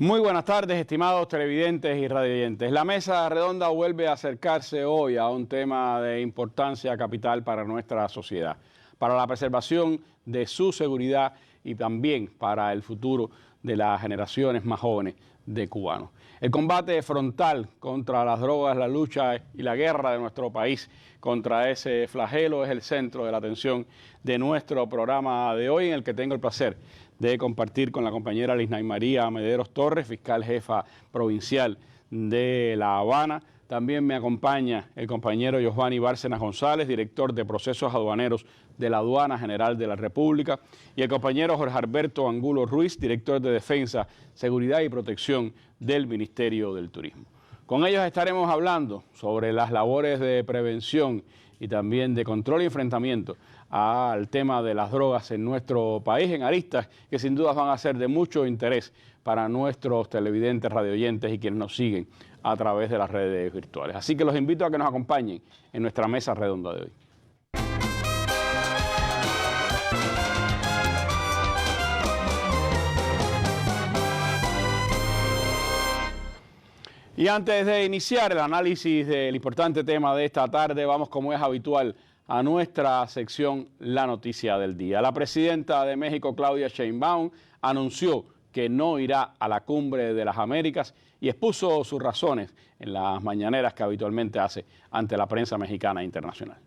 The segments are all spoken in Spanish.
Muy buenas tardes, estimados televidentes y radioyentes. La mesa redonda vuelve a acercarse hoy a un tema de importancia capital para nuestra sociedad, para la preservación de su seguridad y también para el futuro de las generaciones más jóvenes de cubanos. El combate frontal contra las drogas, la lucha y la guerra de nuestro país contra ese flagelo es el centro de la atención de nuestro programa de hoy, en el que tengo el placer de compartir con la compañera Lisnay María Mederos Torres, fiscal jefa provincial de La Habana. También me acompaña el compañero Giovanni Bárcenas González, director de procesos aduaneros de la Aduana General de la República, y el compañero Jorge Alberto Angulo Ruiz, director de Defensa, Seguridad y Protección del Ministerio del Turismo. Con ellos estaremos hablando sobre las labores de prevención y también de control y enfrentamiento al tema de las drogas en nuestro país, en aristas que sin duda van a ser de mucho interés para nuestros televidentes, radioyentes y quienes nos siguen a través de las redes virtuales. Así que los invito a que nos acompañen en nuestra mesa redonda de hoy. Y antes de iniciar el análisis del importante tema de esta tarde, vamos, como es habitual, a nuestra sección La Noticia del Día. La presidenta de México, Claudia Sheinbaum, anunció que no irá a la Cumbre de las Américas y expuso sus razones en las mañaneras que habitualmente hace ante la prensa mexicana e internacional.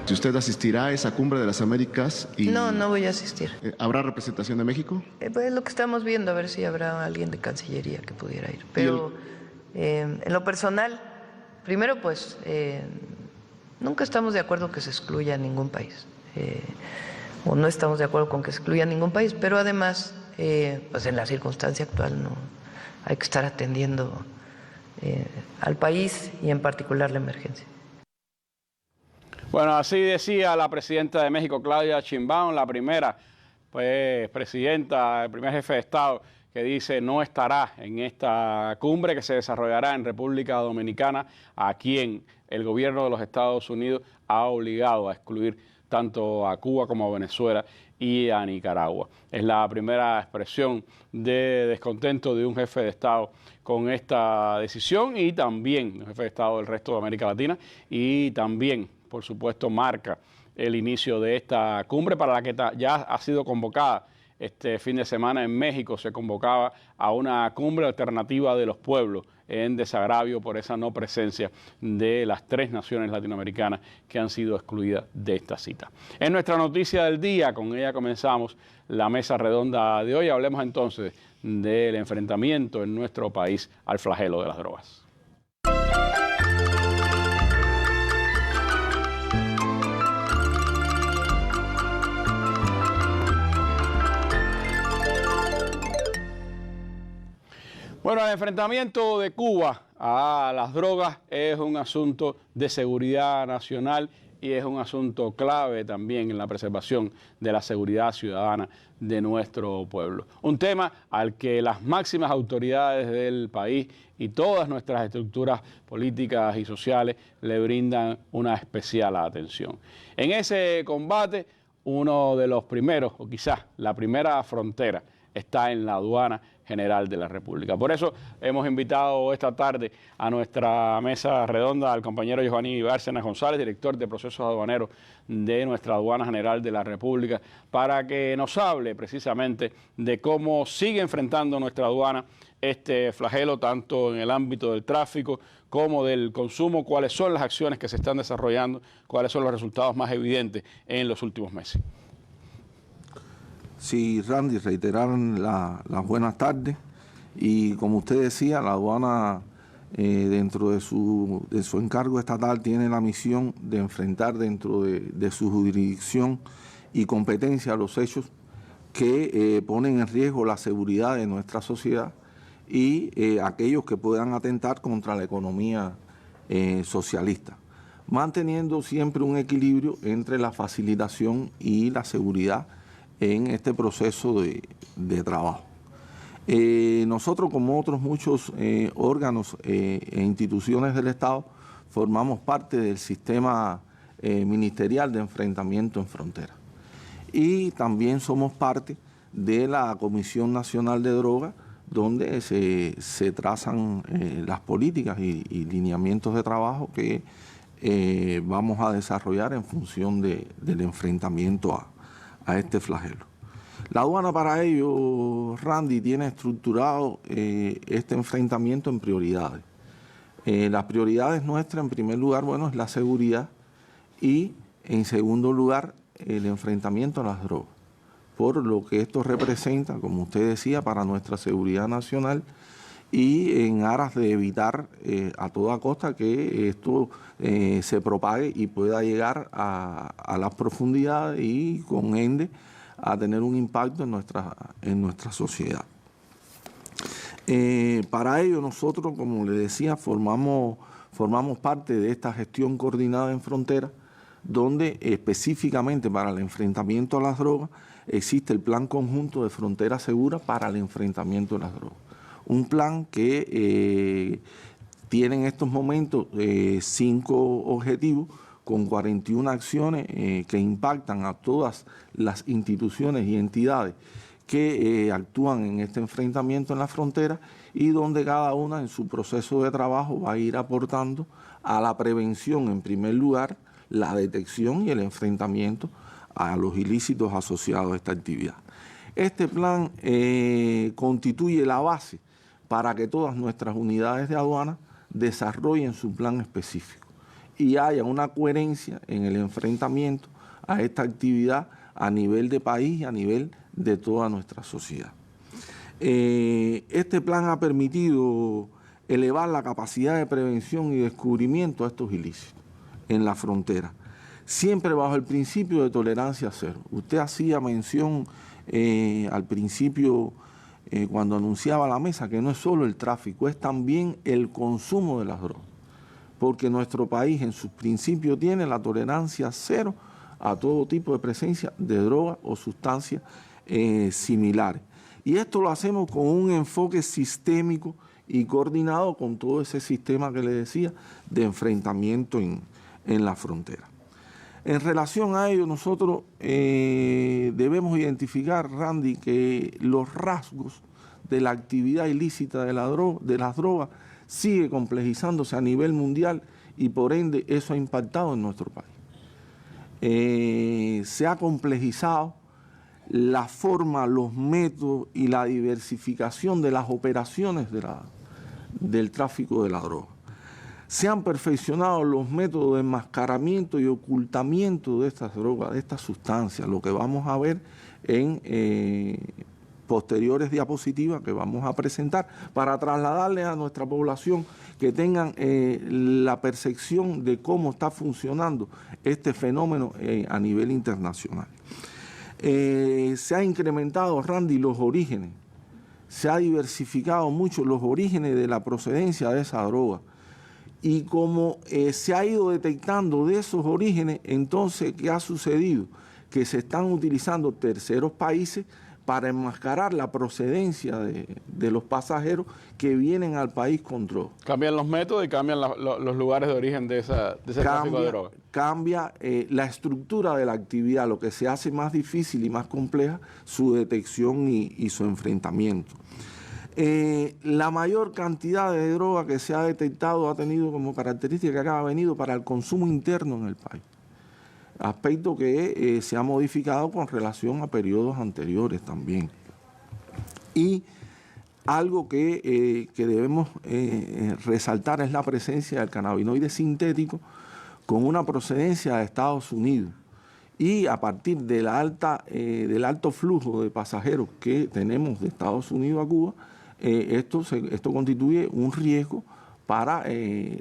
Si usted asistirá a esa Cumbre de las Américas y... No voy a asistir. ¿Habrá representación de México? Pues es lo que estamos viendo, a ver si habrá alguien de Cancillería que pudiera ir. Pero en lo personal, primero pues nunca estamos de acuerdo que se excluya a ningún país. O no estamos de acuerdo con que se excluya a ningún país, pero además, pues en la circunstancia actual no hay que estar atendiendo al país y en particular la emergencia. Bueno, así decía la presidenta de México, Claudia Sheinbaum, la primera presidenta, el primer jefe de Estado que dice no estará en esta cumbre que se desarrollará en República Dominicana, a quien el gobierno de los Estados Unidos ha obligado a excluir tanto a Cuba como a Venezuela y a Nicaragua. Es la primera expresión de descontento de un jefe de Estado con esta decisión y también un jefe de Estado del resto de América Latina y también, por supuesto, marca el inicio de esta cumbre para la que ya ha sido convocada este fin de semana en México. Se convocaba a una cumbre alternativa de los pueblos en desagravio por esa no presencia de las tres naciones latinoamericanas que han sido excluidas de esta cita. En nuestra noticia del día, con ella comenzamos la mesa redonda de hoy. Hablemos entonces del enfrentamiento en nuestro país al flagelo de las drogas. Bueno, el enfrentamiento de Cuba a las drogas es un asunto de seguridad nacional y es un asunto clave también en la preservación de la seguridad ciudadana de nuestro pueblo. Un tema al que las máximas autoridades del país y todas nuestras estructuras políticas y sociales le brindan una especial atención. En ese combate, uno de los primeros, o quizás la primera frontera, está en la Aduana General de la República. Por eso hemos invitado esta tarde a nuestra mesa redonda al compañero Giovanni Bárcenas González, director de procesos aduaneros de nuestra Aduana General de la República, para que nos hable precisamente de cómo sigue enfrentando nuestra aduana este flagelo, tanto en el ámbito del tráfico como del consumo, cuáles son las acciones que se están desarrollando, cuáles son los resultados más evidentes en los últimos meses. Sí, Randy, reiterar las buenas tardes y como usted decía, la aduana dentro de su encargo estatal tiene la misión de enfrentar dentro de su jurisdicción y competencia los hechos que ponen en riesgo la seguridad de nuestra sociedad y aquellos que puedan atentar contra la economía socialista, manteniendo siempre un equilibrio entre la facilitación y la seguridad en este proceso de trabajo. Nosotros, como otros muchos órganos e instituciones del Estado, formamos parte del sistema ministerial de enfrentamiento en frontera. y también somos parte de la Comisión Nacional de Drogas, donde se trazan las políticas y lineamientos de trabajo que vamos a desarrollar en función del enfrentamiento a este flagelo. La aduana para ello, Randy, tiene estructurado este enfrentamiento en prioridades. Las prioridades nuestras, en primer lugar, bueno, es la seguridad y, en segundo lugar, el enfrentamiento a las drogas, por lo que esto representa, como usted decía, para nuestra seguridad nacional y en aras de evitar a toda costa que esto se propague y pueda llegar a las profundidades y, con ende, a tener un impacto en nuestra sociedad. Para ello nosotros, como le decía, formamos parte de esta gestión coordinada en frontera, donde específicamente para el enfrentamiento a las drogas existe el Plan Conjunto de Frontera Segura para el enfrentamiento a las drogas. Un plan que tiene en estos momentos 5 objetivos con 41 acciones que impactan a todas las instituciones y entidades que actúan en este enfrentamiento en la frontera y donde cada una en su proceso de trabajo va a ir aportando a la prevención, en primer lugar, la detección y el enfrentamiento a los ilícitos asociados a esta actividad. Este plan constituye la base para que todas nuestras unidades de aduana desarrollen su plan específico y haya una coherencia en el enfrentamiento a esta actividad a nivel de país y a nivel de toda nuestra sociedad. Este plan ha permitido elevar la capacidad de prevención y descubrimiento a estos ilícitos en la frontera, siempre bajo el principio de tolerancia cero. Usted hacía mención al principio, cuando anunciaba la mesa, que no es solo el tráfico, es también el consumo de las drogas, porque nuestro país en sus principios tiene la tolerancia cero a todo tipo de presencia de drogas o sustancias similares. Y esto lo hacemos con un enfoque sistémico y coordinado con todo ese sistema que le decía de enfrentamiento en la frontera. En relación a ello, nosotros debemos identificar, Randy, que los rasgos de la actividad ilícita de las drogas sigue complejizándose a nivel mundial y por ende eso ha impactado en nuestro país. Se ha complejizado la forma, los métodos y la diversificación de las operaciones del tráfico de la droga. Se han perfeccionado los métodos de enmascaramiento y ocultamiento de estas drogas, de estas sustancias, lo que vamos a ver en posteriores diapositivas que vamos a presentar para trasladarle a nuestra población que tengan la percepción de cómo está funcionando este fenómeno a nivel internacional. Se ha incrementado, Randy, los orígenes, se ha diversificado mucho los orígenes de la procedencia de esa droga. Y como se ha ido detectando de esos orígenes, entonces, ¿qué ha sucedido? Que se están utilizando terceros países para enmascarar la procedencia de los pasajeros que vienen al país con droga. Cambian los métodos y cambian los lugares de origen de ese tráfico de droga. Cambia la estructura de la actividad, lo que se hace más difícil y más compleja su detección y su enfrentamiento. La mayor cantidad de droga que se ha detectado ha tenido como característica que ha venido para el consumo interno en el país. Aspecto que se ha modificado con relación a periodos anteriores también. Y algo que debemos resaltar es la presencia del cannabinoide sintético con una procedencia de Estados Unidos. Y a partir de del alto flujo de pasajeros que tenemos de Estados Unidos a Cuba, esto constituye un riesgo para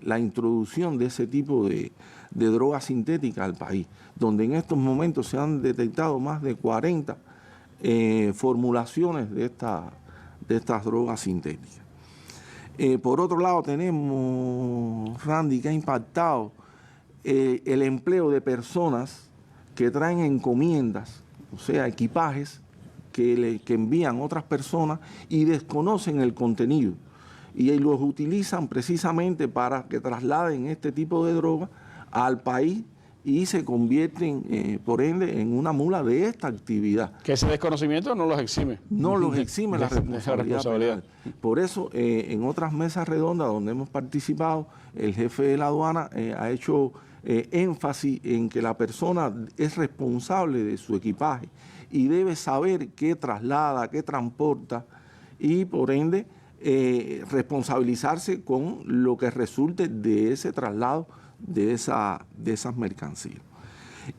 la introducción de ese tipo de drogas sintéticas al país, donde en estos momentos se han detectado más de 40 formulaciones de estas drogas sintéticas. Por otro lado tenemos, Randy, que ha impactado el empleo de personas que traen encomiendas, o sea, equipajes que envían otras personas y desconocen el contenido y los utilizan precisamente para que trasladen este tipo de droga al país y se convierten, por ende, en una mula de esta actividad. Que ese desconocimiento no los exime. No los exime la responsabilidad penal. Por eso, en otras mesas redondas donde hemos participado, el jefe de la aduana ha hecho énfasis en que la persona es responsable de su equipaje y debe saber qué traslada, qué transporta y, por ende, responsabilizarse con lo que resulte de ese traslado de esas mercancías.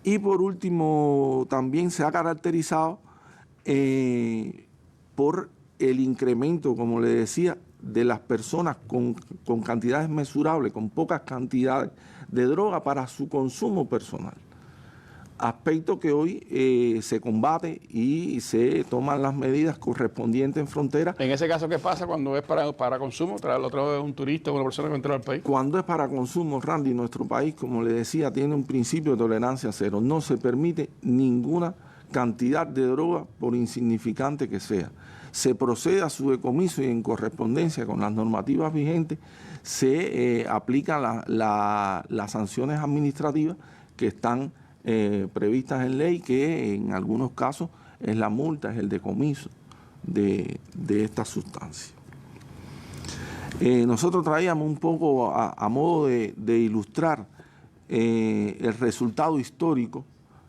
Y por último, también se ha caracterizado por el incremento, como le decía, de las personas con cantidades mesurables, con pocas cantidades de droga para su consumo personal. Aspecto que hoy se combate y se toman las medidas correspondientes en frontera. En ese caso, ¿qué pasa cuando es para consumo? Traerlo otra vez un turista o una persona que entra al país. Cuando es para consumo, Randy, nuestro país, como le decía, tiene un principio de tolerancia cero. No se permite ninguna cantidad de droga, por insignificante que sea. Se procede a su decomiso y en correspondencia con las normativas vigentes se aplican las sanciones administrativas que están previstas en ley, que en algunos casos es la multa, es el decomiso de esta sustancia. Nosotros traíamos un poco a modo de ilustrar el resultado histórico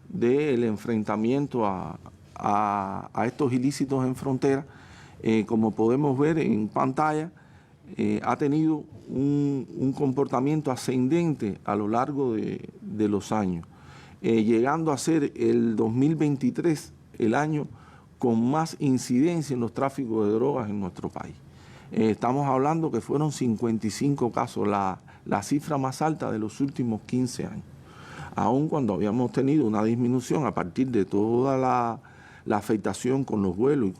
del enfrentamiento a estos ilícitos en frontera. Como podemos ver en pantalla, ha tenido un comportamiento ascendente a lo largo de los años. Llegando a ser el 2023 el año con más incidencia en los tráficos de drogas en nuestro país. Estamos hablando que fueron 55 casos, la cifra más alta de los últimos 15 años. Aun cuando habíamos tenido una disminución a partir de toda la afectación con los vuelos y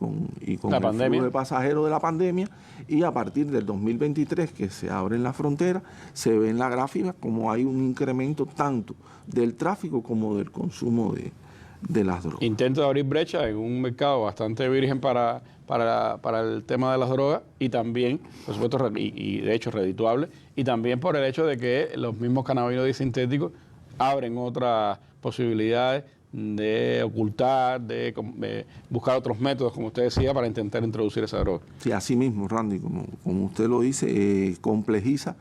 con el flujo de pasajeros de la pandemia, y a partir del 2023 que se abren las fronteras, se ve en la gráfica como hay un incremento tanto del tráfico como del consumo de las drogas. Intento de abrir brecha en un mercado bastante virgen para el tema de las drogas y también, por supuesto, y de hecho redituable, y también por el hecho de que los mismos cannabinoides sintéticos abren otras posibilidades de ocultar, de buscar otros métodos, como usted decía, para intentar introducir esa droga. Sí, así mismo, Randy, como usted lo dice, complejiza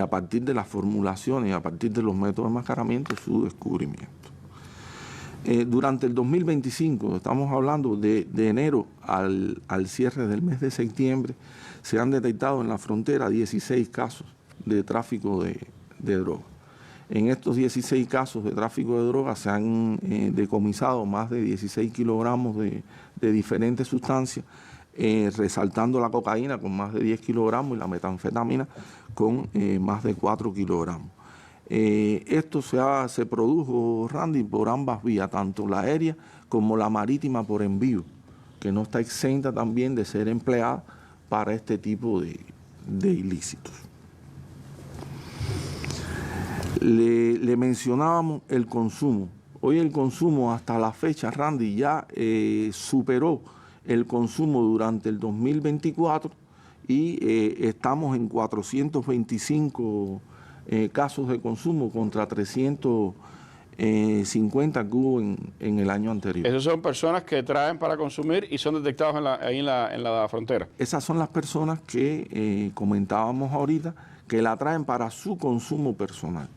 a partir de las formulaciones, a partir de los métodos de enmascaramiento, su descubrimiento. Durante el 2025, estamos hablando de enero al cierre del mes de septiembre, se han detectado en la frontera 16 casos de tráfico de droga. En estos 16 casos de tráfico de drogas se han decomisado más de 16 kilogramos de diferentes sustancias, resaltando la cocaína con más de 10 kilogramos y la metanfetamina con más de 4 kilogramos. Esto se produjo, Randy, por ambas vías, tanto la aérea como la marítima por envío, que no está exenta también de ser empleada para este tipo de ilícitos. Le mencionábamos el consumo. Hoy el consumo hasta la fecha, Randy, ya superó el consumo durante el 2024 y estamos en 425 casos de consumo contra 350 que hubo en el año anterior. Esas son personas que traen para consumir y son detectados ahí en la frontera. Esas son las personas que comentábamos ahorita, que la traen para su consumo personal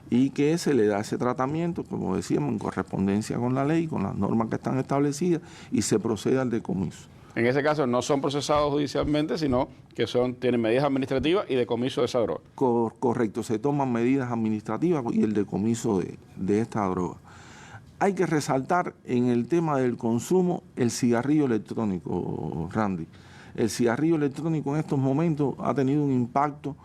y que se le da ese tratamiento, como decíamos, en correspondencia con la ley, con las normas que están establecidas, y se procede al decomiso. En ese caso no son procesados judicialmente, sino que tienen medidas administrativas y decomiso de esa droga. Correcto, se toman medidas administrativas y el decomiso de esta droga. Hay que resaltar en el tema del consumo el cigarrillo electrónico, Randy. El cigarrillo electrónico en estos momentos ha tenido un impacto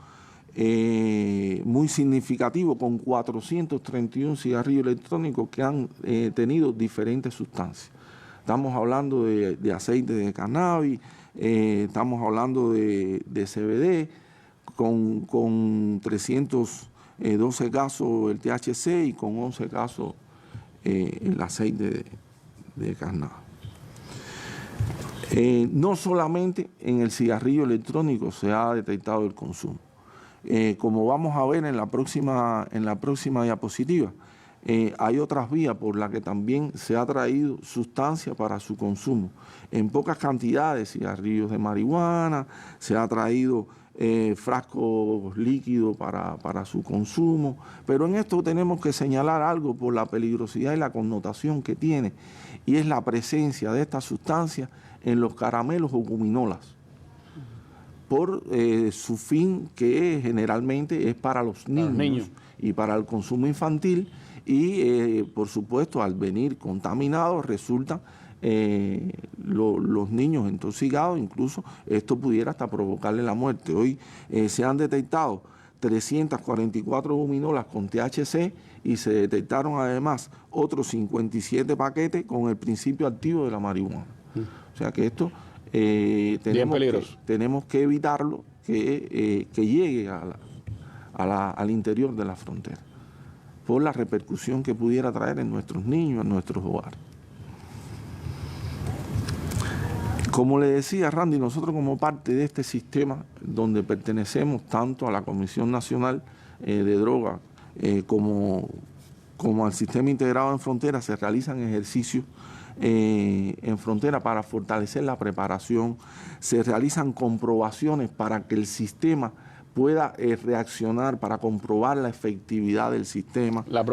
muy significativo, con 431 cigarrillos electrónicos que han tenido diferentes sustancias. Estamos hablando de aceite de cannabis, estamos hablando de CBD, con 312 casos el THC y con 11 casos el aceite de cannabis. No solamente en el cigarrillo electrónico se ha detectado el consumo. Como vamos a ver en la próxima diapositiva, hay otras vías por las que también se ha traído sustancia para su consumo. En pocas cantidades, cigarrillos de marihuana, se ha traído frascos líquidos para su consumo, pero en esto tenemos que señalar algo por la peligrosidad y la connotación que tiene, y es la presencia de esta sustancia en los caramelos o gominolas, por su fin que generalmente es para los niños y para el consumo infantil, y por supuesto al venir contaminados resultan los niños intoxicados, incluso esto pudiera hasta provocarle la muerte. Hoy se han detectado 344 gominolas con THC y se detectaron además otros 57 paquetes con el principio activo de la marihuana. O sea que esto tenemos que evitarlo, que llegue al interior de la frontera, por la repercusión que pudiera traer en nuestros niños, en nuestros hogares. Como le decía Randy, nosotros como parte de este sistema donde pertenecemos tanto a la Comisión Nacional de Drogas como al Sistema Integrado en Frontera, se realizan ejercicios en frontera para fortalecer la preparación, se realizan comprobaciones para que el sistema pueda reaccionar, para comprobar la efectividad del sistema. Los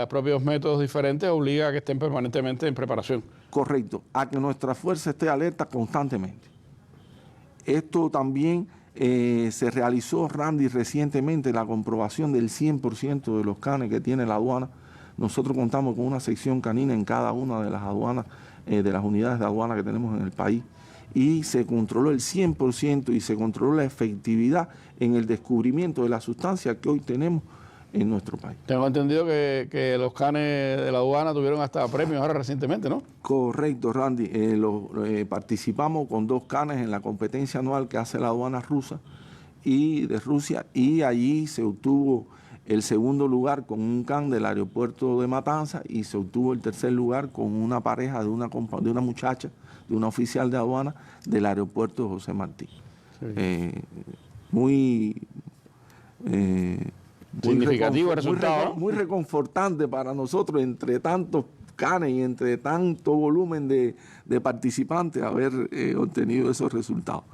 propios métodos diferentes obligan a que estén permanentemente en preparación. Correcto, a que nuestra fuerza esté alerta constantemente. Esto también se realizó, Randy, recientemente, la comprobación del 100% de los canes que tiene la aduana. Nosotros contamos con una sección canina en cada una de las aduanas, de las unidades de aduana que tenemos en el país, y se controló el 100% y se controló la efectividad en el descubrimiento de la sustancia que hoy tenemos en nuestro país. Tengo entendido que los canes de la aduana tuvieron hasta premios ahora recientemente, ¿no? Correcto, Randy. Participamos con 2 canes en la competencia anual que hace la aduana rusa y de Rusia, y allí se obtuvo el segundo lugar con un can del aeropuerto de Matanzas, y se obtuvo el tercer lugar con una pareja de una muchacha, de una oficial de aduana del aeropuerto José Martí. Sí. Muy significativo el resultado, muy reconfortante para nosotros, entre tantos canes y entre tanto volumen de participantes, haber obtenido esos resultados.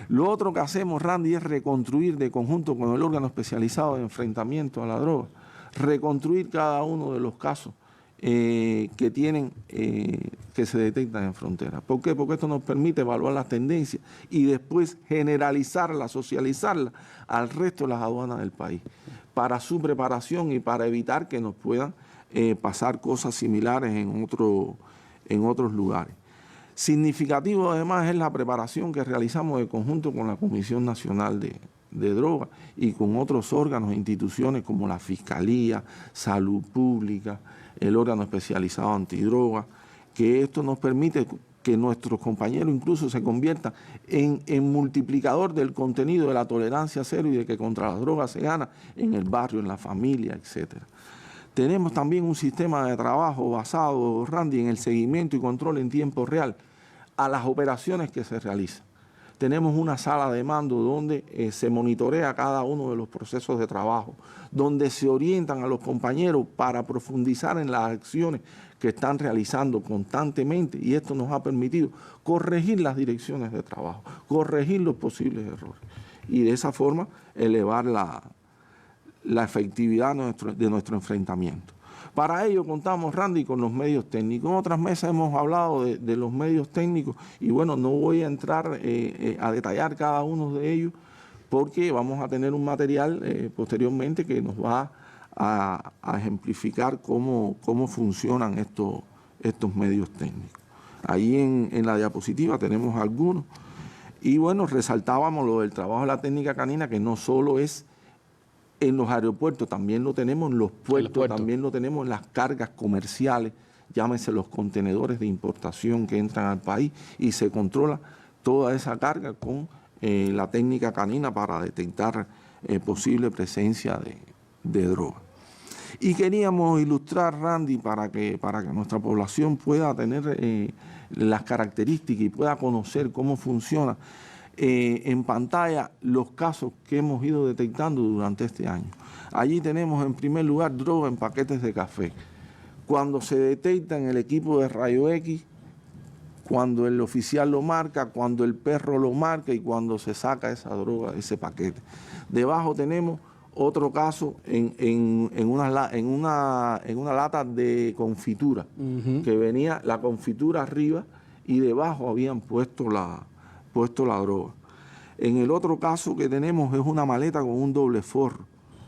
Lo otro que hacemos, Randy, es reconstruir de conjunto con el órgano especializado de enfrentamiento a la droga, reconstruir cada uno de los casos que se detectan en frontera. ¿Por qué? Porque esto nos permite evaluar las tendencias y después generalizarlas, socializarlas al resto de las aduanas del país, para su preparación y para evitar que nos puedan pasar cosas similares en otros lugares. Significativo además es la preparación que realizamos de conjunto con la Comisión Nacional de Drogas y con otros órganos e instituciones como la Fiscalía, Salud Pública, el órgano especializado antidrogas, que esto nos permite que nuestros compañeros incluso se conviertan en multiplicador del contenido de la tolerancia cero y de que contra las drogas se gana en el barrio, en la familia, etcétera. Tenemos también un sistema de trabajo basado, Randy, en el seguimiento y control en tiempo real a las operaciones que se realizan. Tenemos una sala de mando donde se monitorea cada uno de los procesos de trabajo, donde se orientan a los compañeros para profundizar en las acciones que están realizando constantemente, y esto nos ha permitido corregir las direcciones de trabajo, corregir los posibles errores y de esa forma elevar la efectividad de nuestro enfrentamiento. Para ello contamos, Randy, con los medios técnicos. En otras mesas hemos hablado de los medios técnicos y bueno, no voy a entrar a detallar cada uno de ellos porque vamos a tener un material posteriormente que nos va a ejemplificar cómo funcionan estos medios técnicos. Ahí en la diapositiva tenemos algunos y bueno, resaltábamos lo del trabajo de la técnica canina, que no solo es en los aeropuertos, también lo tenemos en los puertos, también lo tenemos en las cargas comerciales, llámese los contenedores de importación que entran al país, y se controla toda esa carga con la técnica canina para detectar posible presencia de droga. Y queríamos ilustrar, Randy, para que nuestra población pueda tener las características y pueda conocer cómo funciona en pantalla los casos que hemos ido detectando durante este año. Allí tenemos en primer lugar droga en paquetes de café. Cuando se detecta en el equipo de rayo X, cuando el oficial lo marca, cuando el perro lo marca y cuando se saca esa droga, ese paquete. Debajo tenemos otro caso en una lata de confitura, que venía la confitura arriba y debajo habían puesto la droga. En el otro caso que tenemos es una maleta con un doble forro,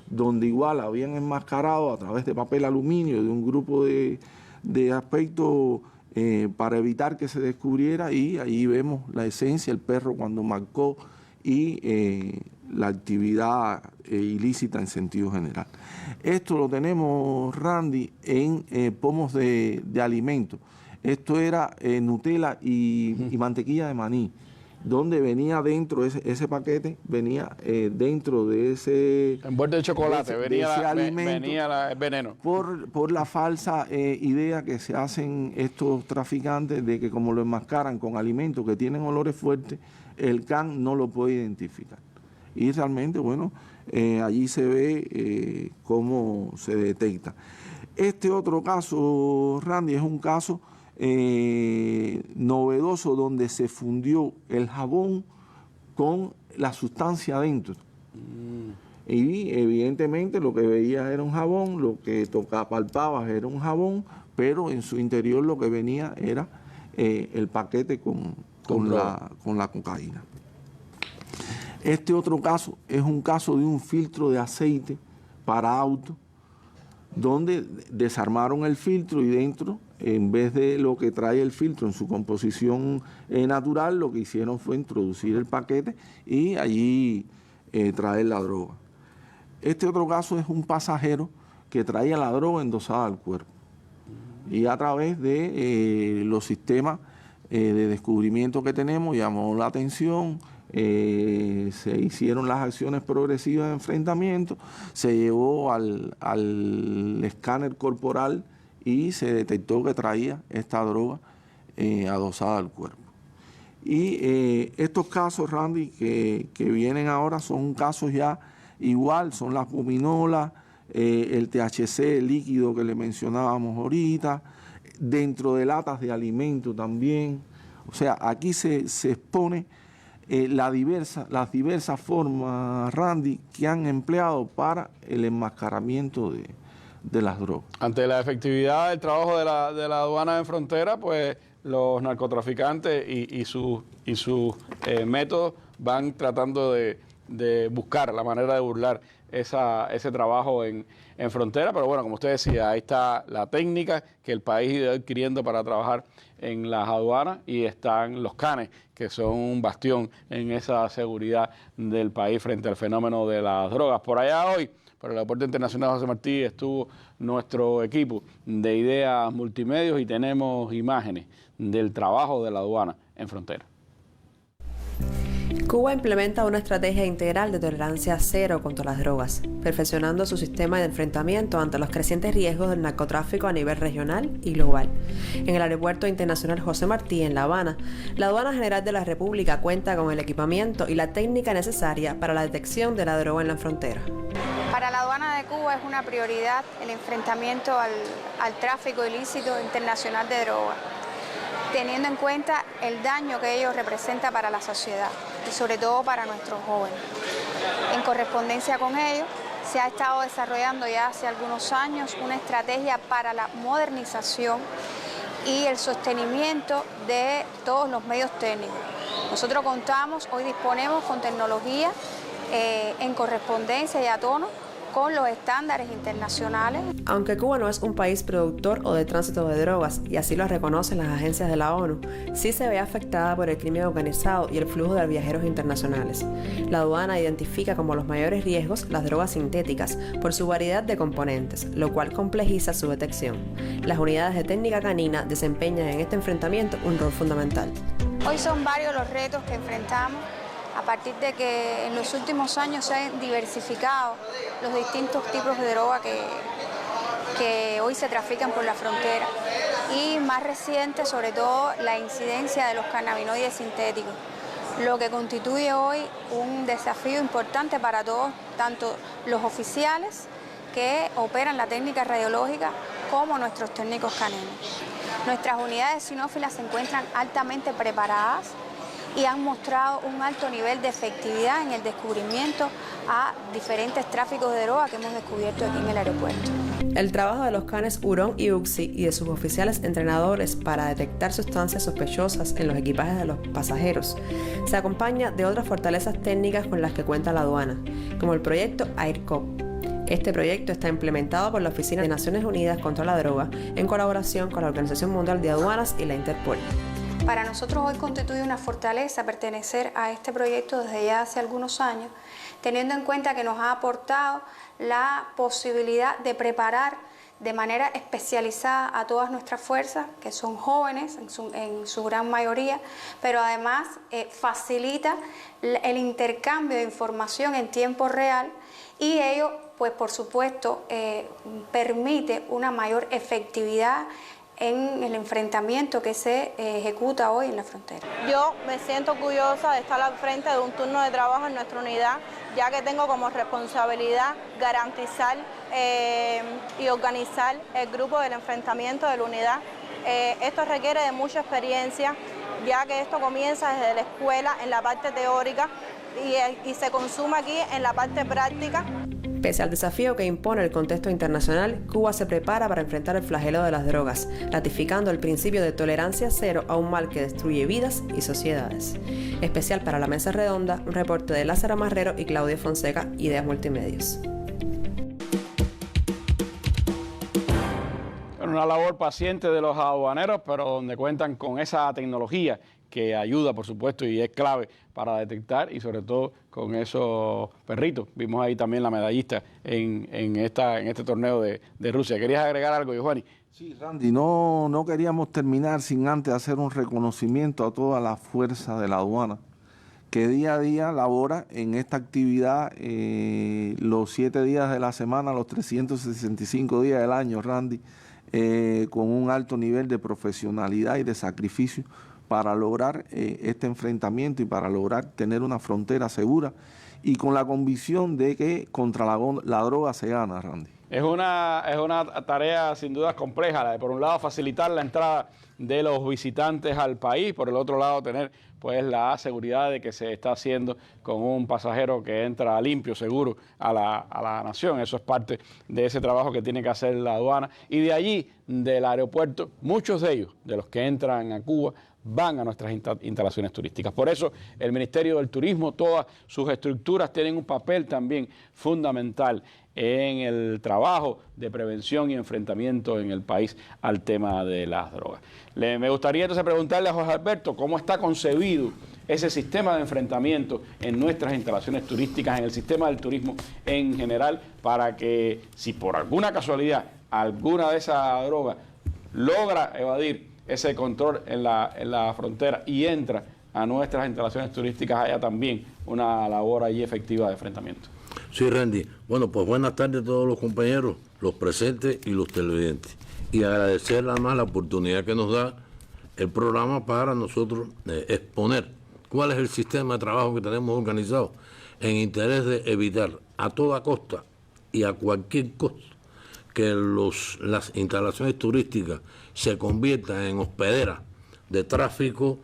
donde igual habían enmascarado a través de papel aluminio de un grupo de aspectos para evitar que se descubriera, y ahí vemos la esencia, el perro cuando marcó y la actividad ilícita en sentido general. Esto lo tenemos, Randy, en pomos de alimentos. Esto era Nutella y mantequilla de maní, donde venía dentro ese paquete, venía dentro de ese envuelto de chocolate, venía el veneno. Por la falsa idea que se hacen estos traficantes de que como lo enmascaran con alimentos que tienen olores fuertes, el can no lo puede identificar. Y realmente, bueno, allí se ve cómo se detecta. Este otro caso, Randy, es un caso novedoso donde se fundió el jabón con la sustancia adentro. Y evidentemente lo que veías era un jabón, lo que palpabas era un jabón, pero en su interior lo que venía era el paquete con la cocaína. Este otro caso es un caso de un filtro de aceite para auto, donde desarmaron el filtro y dentro, en vez de lo que trae el filtro en su composición natural, lo que hicieron fue introducir el paquete y allí traer la droga. Este otro caso es un pasajero que traía la droga endosada al cuerpo. Y a través de los sistemas de descubrimiento que tenemos, llamó la atención, se hicieron las acciones progresivas de enfrentamiento, se llevó al escáner corporal y se detectó que traía esta droga adosada al cuerpo. Y estos casos, Randy, que vienen ahora son casos ya igual, son las gominolas, el THC líquido que le mencionábamos ahorita, dentro de latas de alimento también. O sea, aquí se expone las diversas formas, Randy, que han empleado para el enmascaramiento de las drogas. Ante la efectividad del trabajo de la aduana en frontera, pues los narcotraficantes y sus métodos van tratando de buscar la manera de burlar ese trabajo en frontera, pero bueno, como usted decía, ahí está la técnica que el país ha ido adquiriendo para trabajar en las aduanas, y están los canes, que son un bastión en esa seguridad del país frente al fenómeno de las drogas. Por allá hoy, por el Aeropuerto Internacional José Martí, estuvo nuestro equipo de Ideas Multimedios y tenemos imágenes del trabajo de la aduana en frontera. Cuba implementa una estrategia integral de tolerancia cero contra las drogas, perfeccionando su sistema de enfrentamiento ante los crecientes riesgos del narcotráfico a nivel regional y global. En el Aeropuerto Internacional José Martí, en La Habana, la Aduana General de la República cuenta con el equipamiento y la técnica necesaria para la detección de la droga en la frontera. Para la aduana de Cuba es una prioridad el enfrentamiento al tráfico ilícito internacional de drogas, teniendo en cuenta el daño que ello representa para la sociedad y sobre todo para nuestros jóvenes. En correspondencia con ello, se ha estado desarrollando ya hace algunos años una estrategia para la modernización y el sostenimiento de todos los medios técnicos. Nosotros hoy disponemos con tecnología en correspondencia y a tono con los estándares internacionales. Aunque Cuba no es un país productor o de tránsito de drogas, y así lo reconocen las agencias de la ONU, sí se ve afectada por el crimen organizado y el flujo de viajeros internacionales. La aduana identifica como los mayores riesgos las drogas sintéticas por su variedad de componentes, lo cual complejiza su detección. Las unidades de técnica canina desempeñan en este enfrentamiento un rol fundamental. Hoy son varios los retos que enfrentamos a partir de que en los últimos años se han diversificado los distintos tipos de droga que hoy se trafican por la frontera, y más reciente sobre todo la incidencia de los cannabinoides sintéticos. lo que constituye hoy un desafío importante para todos, tanto los oficiales que operan la técnica radiológica como nuestros técnicos caninos. Nuestras unidades sinófilas se encuentran altamente preparadas y han mostrado un alto nivel de efectividad en el descubrimiento a diferentes tráficos de droga que hemos descubierto aquí en el aeropuerto. El trabajo de los canes Hurón y Uxie y de sus oficiales entrenadores para detectar sustancias sospechosas en los equipajes de los pasajeros se acompaña de otras fortalezas técnicas con las que cuenta la aduana, como el proyecto AIRCOP. Este proyecto está implementado por la Oficina de Naciones Unidas contra la Droga en colaboración con la Organización Mundial de Aduanas y la Interpol. Para nosotros hoy constituye una fortaleza pertenecer a este proyecto desde ya hace algunos años, teniendo en cuenta que nos ha aportado la posibilidad de preparar de manera especializada a todas nuestras fuerzas, que son jóvenes en su gran mayoría, pero además facilita el intercambio de información en tiempo real y ello, pues por supuesto, permite una mayor efectividad en el enfrentamiento que se ejecuta hoy en la frontera. Yo me siento orgullosa de estar al frente de un turno de trabajo en nuestra unidad, ya que tengo como responsabilidad garantizar y organizar el grupo del enfrentamiento de la unidad. Esto requiere de mucha experiencia, ya que esto comienza desde la escuela en la parte teórica y se consume aquí en la parte práctica. Pese al desafío que impone el contexto internacional, Cuba se prepara para enfrentar el flagelo de las drogas, ratificando el principio de tolerancia cero a un mal que destruye vidas y sociedades. Especial para la Mesa Redonda, un reporte de Lázaro Marrero y Claudio Fonseca, Ideas Multimedios. Una labor paciente de los aduaneros, pero donde cuentan con esa tecnología que ayuda, por supuesto, y es clave para detectar, y sobre todo con esos perritos. Vimos ahí también la medallista en este torneo de Rusia. ¿Querías agregar algo, Giovanni? Sí, Randy, no queríamos terminar sin antes hacer un reconocimiento a toda la fuerza de la aduana, que día a día labora en esta actividad los 7 días de la semana, los 365 días del año, Randy, con un alto nivel de profesionalidad y de sacrificio para lograr este enfrentamiento y para lograr tener una frontera segura y con la convicción de que contra la droga se gana, Randy. Es una tarea sin duda compleja, la de por un lado facilitar la entrada de los visitantes al país, por el otro lado tener pues la seguridad de que se está haciendo con un pasajero que entra limpio, seguro a la nación. Eso es parte de ese trabajo que tiene que hacer la aduana. Y de allí, del aeropuerto, muchos de ellos, de los que entran a Cuba, van a nuestras instalaciones turísticas. Por eso el Ministerio del Turismo, todas sus estructuras tienen un papel también fundamental en el trabajo de prevención y enfrentamiento en el país al tema de las drogas. Me gustaría entonces preguntarle a José Alberto cómo está concebido ese sistema de enfrentamiento en nuestras instalaciones turísticas, en el sistema del turismo en general, para que si por alguna casualidad alguna de esas drogas logra evadir ese control en la frontera y entra a nuestras instalaciones turísticas, haya también una labor allí efectiva de enfrentamiento. Sí, Randy. Bueno, pues buenas tardes a todos los compañeros, los presentes y los televidentes. Y agradecer además la oportunidad que nos da el programa para nosotros exponer cuál es el sistema de trabajo que tenemos organizado en interés de evitar a toda costa y a cualquier costo que las instalaciones turísticas se conviertan en hospederas de tráfico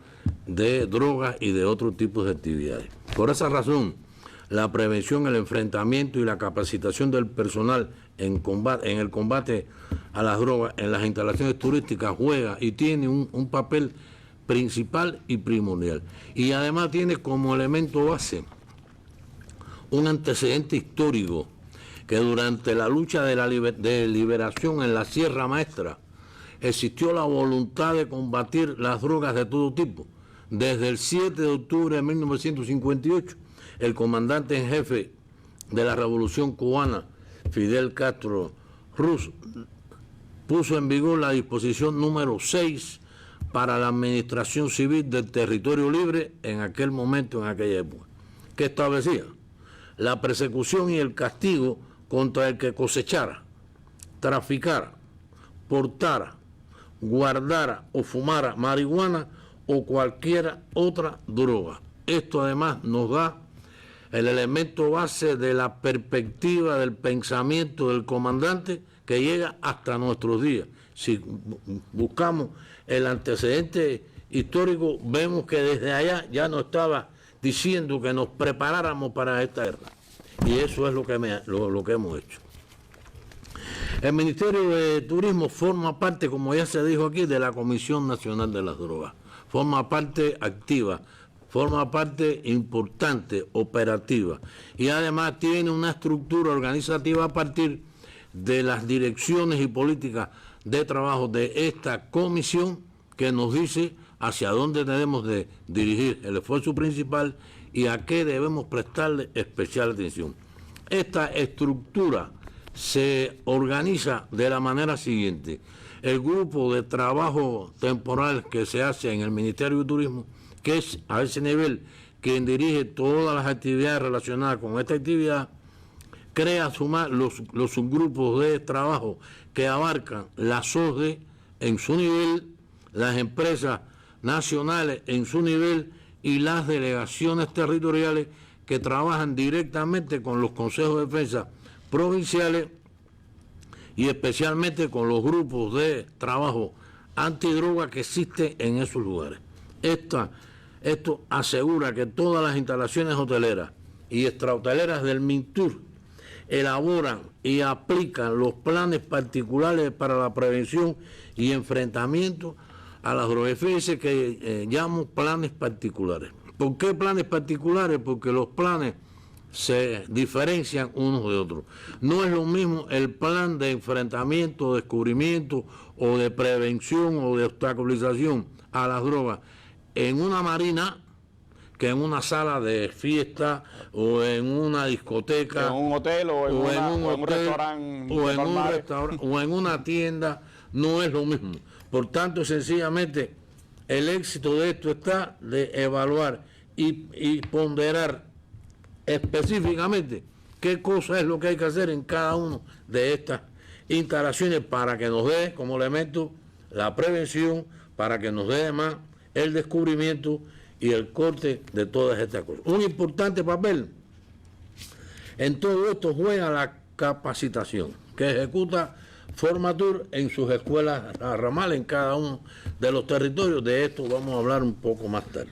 de drogas y de otro tipo de actividades. Por esa razón, la prevención, el enfrentamiento y la capacitación del personal en el combate a las drogas en las instalaciones turísticas juega y tiene un papel principal y primordial. Y además tiene como elemento base un antecedente histórico que durante la lucha de liberación en la Sierra Maestra existió la voluntad de combatir las drogas de todo tipo. Desde el 7 de octubre de 1958, el comandante en jefe de la Revolución Cubana, Fidel Castro Ruz, puso en vigor la disposición número 6 para la administración civil del territorio libre en aquel momento, en aquella época, que establecía la persecución y el castigo contra el que cosechara, traficara, portara, guardara o fumara marihuana o cualquier otra droga, Esto además nos da el elemento base de la perspectiva del pensamiento del comandante que llega hasta nuestros días. Si buscamos el antecedente histórico, vemos que desde allá ya nos estaba diciendo que nos preparáramos para esta guerra. Y eso es lo que hemos hecho. El Ministerio de Turismo forma parte, como ya se dijo aquí, de la Comisión Nacional de las Drogas. Forma parte activa, forma parte importante, operativa. Y además tiene una estructura organizativa a partir de las direcciones y políticas de trabajo de esta comisión que nos dice hacia dónde debemos de dirigir el esfuerzo principal y a qué debemos prestarle especial atención. Esta estructura se organiza de la manera siguiente. El grupo de trabajo temporal que se hace en el Ministerio de Turismo, que es a ese nivel quien dirige todas las actividades relacionadas con esta actividad, crea los subgrupos de trabajo que abarcan las OSDE en su nivel, las empresas nacionales en su nivel y las delegaciones territoriales que trabajan directamente con los consejos de defensa provinciales y especialmente con los grupos de trabajo antidroga que existen en esos lugares. Esto asegura que todas las instalaciones hoteleras y extrahoteleras del MINTUR elaboran y aplican los planes particulares para la prevención y enfrentamiento a las drogas. Fíjense que llamo planes particulares. ¿Por qué planes particulares? Porque los planes se diferencian unos de otros. No es lo mismo el plan de enfrentamiento, descubrimiento o de prevención o de obstaculización a las drogas en una marina que en una sala de fiesta o en una discoteca, en un hotel o en un restaurante o en una tienda. No es lo mismo. Por tanto, sencillamente, el éxito de esto está de evaluar y ponderar específicamente qué cosa es lo que hay que hacer en cada una de estas instalaciones para que nos dé como elemento la prevención, para que nos dé además el descubrimiento y el corte de todas estas cosas. Un importante papel en todo esto juega la capacitación que ejecuta Formatur en sus escuelas ramales en cada uno de los territorios. De esto vamos a hablar un poco más tarde.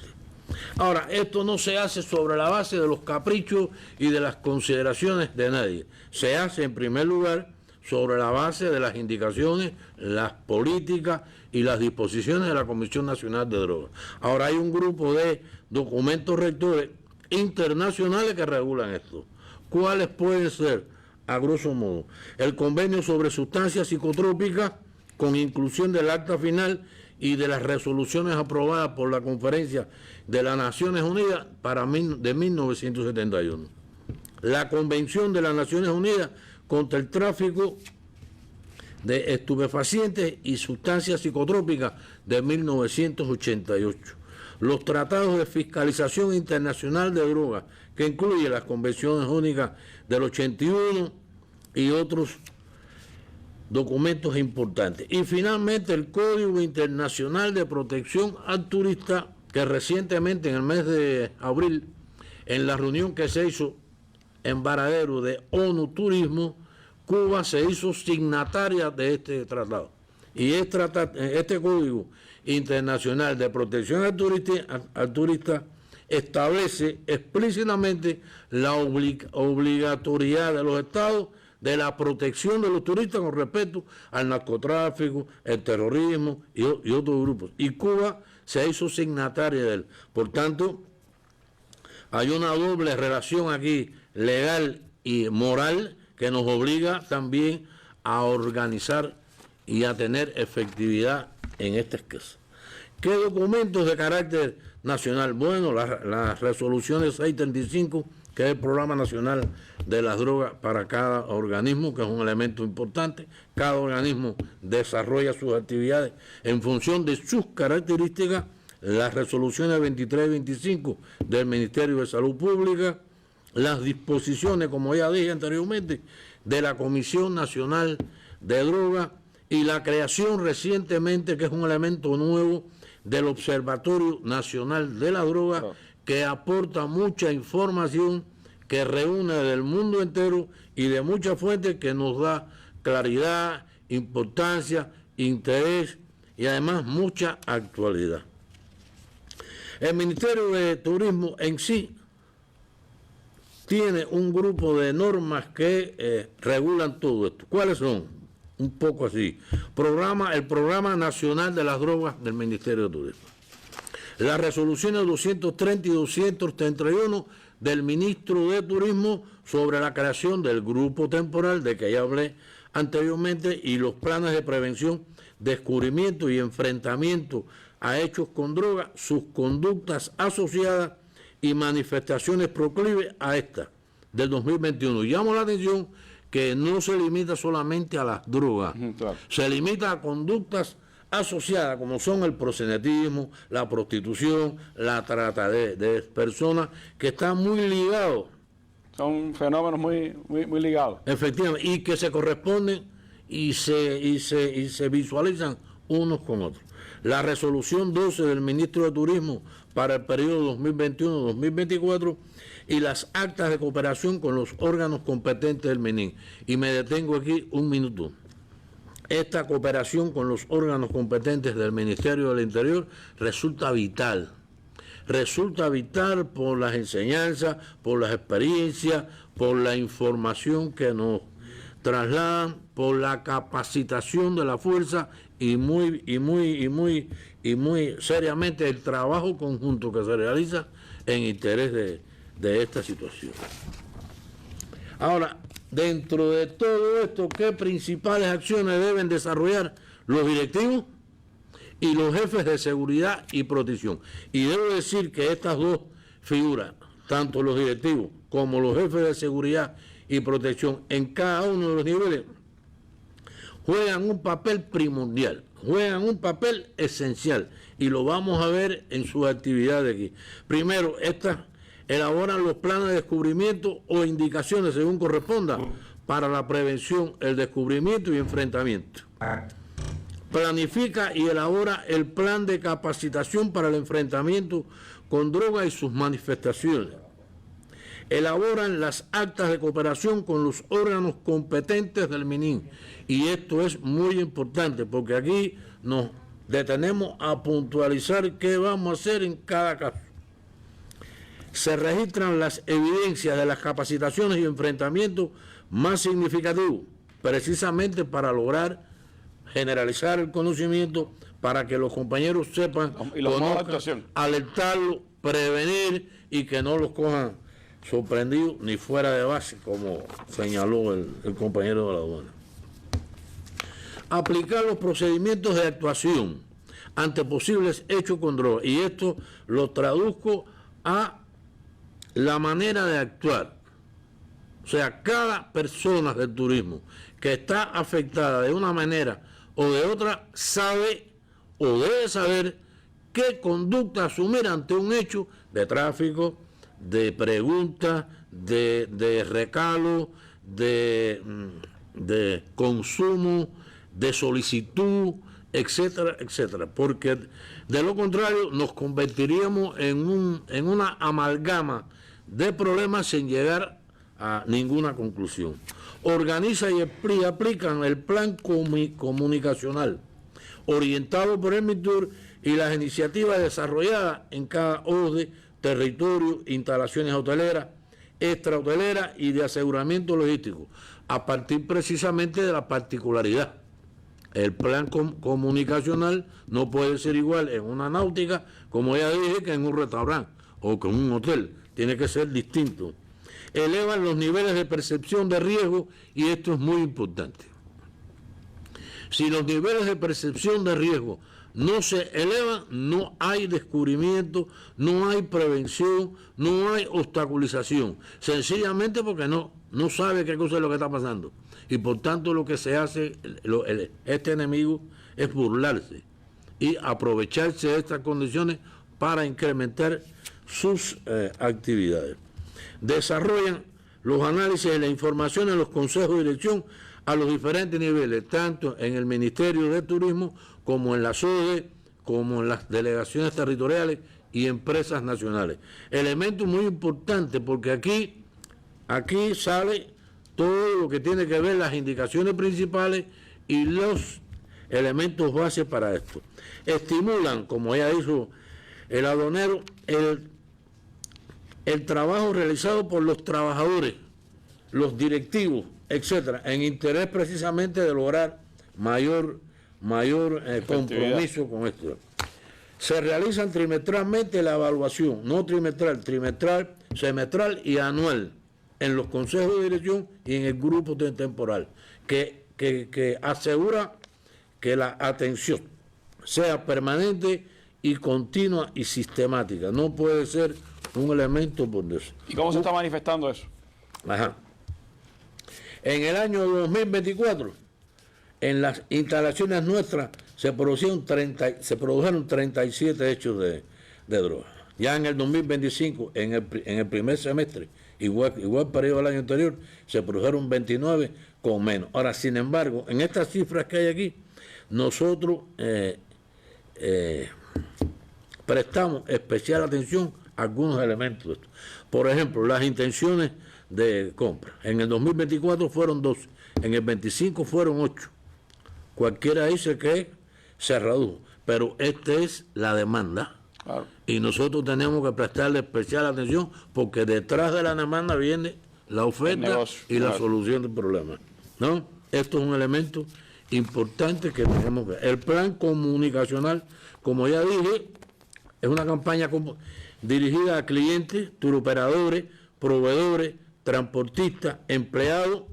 Ahora, esto no se hace sobre la base de los caprichos y de las consideraciones de nadie. Se hace en primer lugar sobre la base de las indicaciones, las políticas y las disposiciones de la Comisión Nacional de Drogas. Ahora hay un grupo de documentos rectores internacionales que regulan esto. ¿Cuáles pueden ser? A grosso modo, el convenio sobre sustancias psicotrópicas con inclusión del acta final y de las resoluciones aprobadas por la Conferencia de las Naciones Unidas de 1971. La Convención de las Naciones Unidas contra el tráfico de estupefacientes y sustancias psicotrópicas de 1988. Los tratados de fiscalización internacional de drogas, que incluye las convenciones únicas del 81 y otros documentos importantes. Y finalmente el Código Internacional de Protección al Turista, que recientemente en el mes de abril, en la reunión que se hizo en Varadero de ONU Turismo, Cuba se hizo signataria de este tratado. Y este Código Internacional de Protección al Turista establece explícitamente la obligatoriedad de los estados de la protección de los turistas con respecto al narcotráfico, el terrorismo y otros grupos. Y Cuba se hizo signataria de él. Por tanto, hay una doble relación aquí, legal y moral, que nos obliga también a organizar y a tener efectividad en este caso. ¿Qué documentos de carácter nacional? Bueno, las resoluciones 635, que es el Programa Nacional de las Drogas para cada organismo, que es un elemento importante. Cada organismo desarrolla sus actividades en función de sus características. Las resoluciones 23 y 25 del Ministerio de Salud Pública, las disposiciones, como ya dije anteriormente, de la Comisión Nacional de Drogas y la creación recientemente, que es un elemento nuevo, del Observatorio Nacional de la Droga, que aporta mucha información, que reúne del mundo entero y de muchas fuentes, que nos da claridad, importancia, interés y además mucha actualidad. El Ministerio de Turismo en sí tiene un grupo de normas que regulan todo esto. ¿Cuáles son? Un poco así. El Programa Nacional de las Drogas del Ministerio de Turismo. Las resoluciones 230 y 231 del Ministro de Turismo sobre la creación del grupo temporal de que ya hablé anteriormente y los planes de prevención, descubrimiento y enfrentamiento a hechos con droga, sus conductas asociadas y manifestaciones proclives a esta del 2021. Llamo la atención que no se limita solamente a las drogas, claro, se limita a conductas asociadas como son el proxenetismo, la prostitución, la trata de personas, que están muy ligados. Son fenómenos muy ligados. Efectivamente, y que se corresponden y se visualizan unos con otros. La resolución 12 del Ministro de Turismo para el periodo 2021-2024 y las actas de cooperación con los órganos competentes del MININ. Y me detengo aquí un minuto. Esta cooperación con los órganos competentes del Ministerio del Interior resulta vital. Resulta vital por las enseñanzas, por las experiencias, por la información que nos trasladan, por la capacitación de la fuerza y muy seriamente el trabajo conjunto que se realiza en interés de esta situación. Ahora, dentro de todo esto, ¿qué principales acciones deben desarrollar los directivos y los jefes de seguridad y protección? Y debo decir que estas dos figuras, tanto los directivos como los jefes de seguridad y protección en cada uno de los niveles, juegan un papel primordial, juegan un papel esencial, y lo vamos a ver en sus actividades aquí. Primero, estas elaboran los planes de descubrimiento o indicaciones, según corresponda, para la prevención, el descubrimiento y enfrentamiento. Planifica y elabora el plan de capacitación para el enfrentamiento con drogas y sus manifestaciones. Elaboran las actas de cooperación con los órganos competentes del MININ. Y esto es muy importante porque aquí nos detenemos a puntualizar qué vamos a hacer en cada caso. Se registran las evidencias de las capacitaciones y enfrentamientos más significativos, precisamente para lograr generalizar el conocimiento, para que los compañeros sepan, conozcan, alertarlos, prevenir y que no los cojan sorprendidos ni fuera de base, como señaló el compañero de la aduana. Aplicar los procedimientos de actuación ante posibles hechos con droga, y esto lo traduzco a la manera de actuar. O sea, cada persona del turismo que está afectada de una manera o de otra sabe o debe saber qué conducta asumir ante un hecho de tráfico, de pregunta, de recalo, de consumo, de solicitud, etcétera, etcétera. Porque de lo contrario nos convertiríamos en una amalgama de problemas sin llegar a ninguna conclusión. Organiza y aplican el plan comunicacional orientado por el MINTUR y las iniciativas desarrolladas en cada OSDE, territorio, instalaciones hoteleras, extrahoteleras y de aseguramiento logístico, a partir precisamente de la particularidad. El plan comunicacional no puede ser igual en una náutica, como ya dije, que en un restaurante o que en un hotel. Tiene que ser distinto. Elevan los niveles de percepción de riesgo, y esto es muy importante. Si los niveles de percepción de riesgo no se elevan, no hay descubrimiento, no hay prevención, no hay obstaculización. Sencillamente porque no sabe qué cosa es lo que está pasando. Y por tanto lo que se hace, este enemigo, es burlarse y aprovecharse de estas condiciones para incrementar sus actividades. Desarrollan los análisis de la información en los consejos de dirección a los diferentes niveles, tanto en el Ministerio de Turismo como en la SODE, como en las delegaciones territoriales y empresas nacionales. Elemento muy importante porque aquí sale todo lo que tiene que ver las indicaciones principales y los elementos base para esto. Estimulan, como ya dijo el aduanero, el trabajo realizado por los trabajadores, los directivos, etcétera, en interés precisamente de lograr mayor compromiso con esto. Se realizan trimestralmente la evaluación, no trimestral, semestral y anual, en los consejos de dirección y en el grupo temporal, que asegura que la atención sea permanente y continua y sistemática. No puede ser un elemento por eso. ¿Y cómo se está manifestando eso? Ajá. En el año 2024, en las instalaciones nuestras se produjeron 37 hechos de droga. Ya en el 2025, en el primer semestre, igual periodo del año anterior, se produjeron 29 con menos. Ahora, sin embargo, en estas cifras que hay aquí, nosotros prestamos especial atención a algunos elementos de esto. Por ejemplo, las intenciones de compra. En el 2024 fueron 12, en el 25 fueron 8. Cualquiera dice que se redujo, pero esta es la demanda. Claro. Y nosotros tenemos que prestarle especial atención porque detrás de la demanda viene la oferta y la solución del problema, ¿no? Esto es un elemento importante que tenemos que ver. El plan comunicacional, como ya dije, es una campaña dirigida a clientes, turoperadores, proveedores, transportistas, empleados,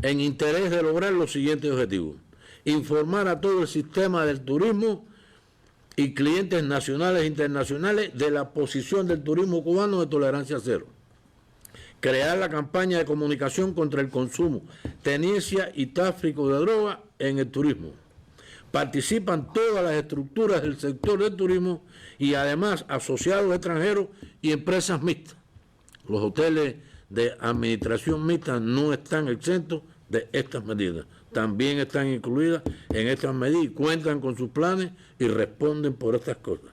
en interés de lograr los siguientes objetivos: informar a todo el sistema del turismo y clientes nacionales e internacionales de la posición del turismo cubano de tolerancia cero. Crear la campaña de comunicación contra el consumo, tenencia y tráfico de droga en el turismo. Participan todas las estructuras del sector del turismo y además asociados extranjeros y empresas mixtas. Los hoteles de administración mixta no están exentos de estas medidas. También están incluidas en estas medidas y cuentan con sus planes y responden por estas cosas.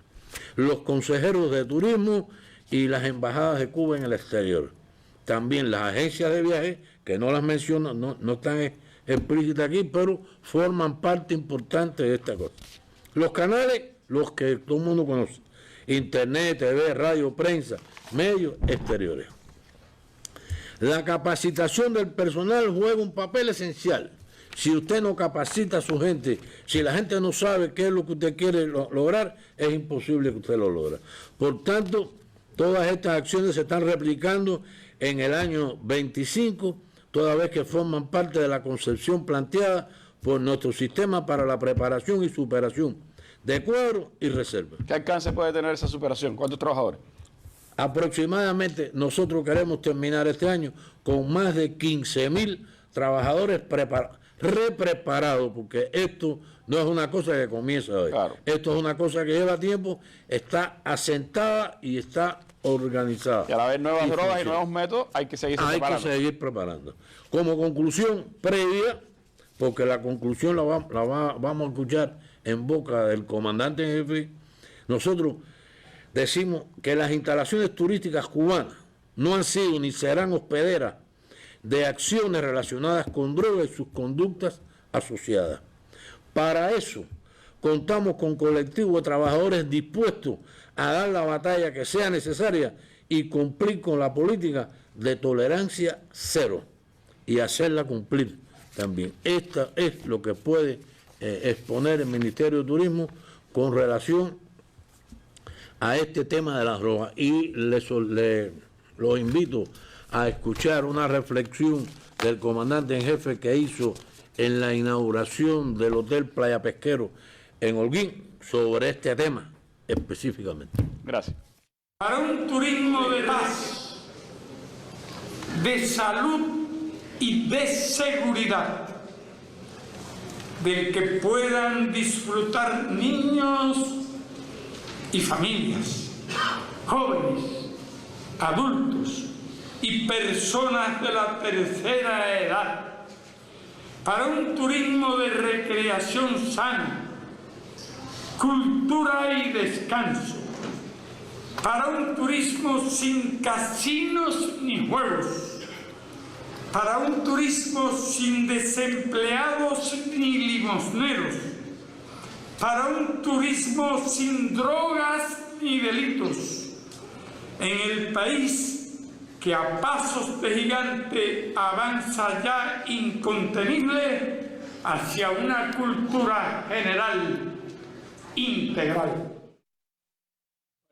Los consejeros de turismo y las embajadas de Cuba en el exterior. También las agencias de viaje, que no las menciono, no están explícitas aquí, pero forman parte importante de esta cosa. Los canales, los que todo el mundo conoce: internet, TV, radio, prensa, medios exteriores. La capacitación del personal juega un papel esencial. Si usted no capacita a su gente, si la gente no sabe qué es lo que usted quiere lograr, es imposible que usted lo logre. Por tanto, todas estas acciones se están replicando en el año 25, toda vez que forman parte de la concepción planteada por nuestro sistema para la preparación y superación de cuadros y reservas. ¿Qué alcance puede tener esa superación? ¿Cuántos trabajadores? Aproximadamente nosotros queremos terminar este año con más de 15.000 trabajadores repreparados, porque esto no es una cosa que comienza hoy. Claro. Esto es una cosa que lleva tiempo, está asentada y está organizada. Y a la vez nuevas drogas y nuevos métodos hay que seguir preparando. Hay que seguir preparando. Como conclusión previa, porque la conclusión vamos a escuchar en boca del comandante en jefe, nosotros decimos que las instalaciones turísticas cubanas no han sido ni serán hospederas de acciones relacionadas con drogas y sus conductas asociadas. Para eso contamos con colectivos de trabajadores dispuestos a dar la batalla que sea necesaria y cumplir con la política de tolerancia cero y hacerla cumplir también. Esta es lo que puede exponer el Ministerio de Turismo con relación a este tema de las drogas. Y los invito a escuchar una reflexión del comandante en jefe que hizo en la inauguración del Hotel Playa Pesquero en Holguín sobre este tema específicamente. Gracias. Para un turismo de paz, de salud y de seguridad, del que puedan disfrutar niños y familias, jóvenes, adultos y personas de la tercera edad, para un turismo de recreación sana, cultura y descanso, para un turismo sin casinos ni juegos, para un turismo sin desempleados ni limosneros, para un turismo sin drogas ni delitos, en el país que a pasos de gigante avanza ya incontenible hacia una cultura general integral.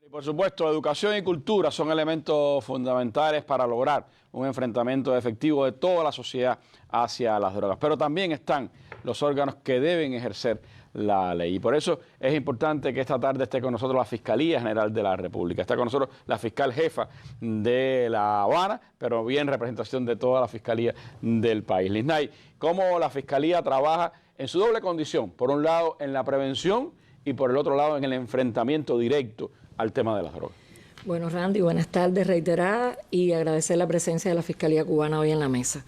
Y por supuesto, educación y cultura son elementos fundamentales para lograr un enfrentamiento efectivo de toda la sociedad hacia las drogas. Pero también están los órganos que deben ejercer la ley. Y por eso es importante que esta tarde esté con nosotros la Fiscalía General de la República. Está con nosotros la fiscal jefa de La Habana, pero bien en representación de toda la Fiscalía del país. Lisnay, ¿cómo la Fiscalía trabaja en su doble condición? Por un lado, en la prevención y por el otro lado, en el enfrentamiento directo al tema de las drogas. Bueno, Randy, buenas tardes reiteradas y agradecer la presencia de la Fiscalía Cubana hoy en la mesa.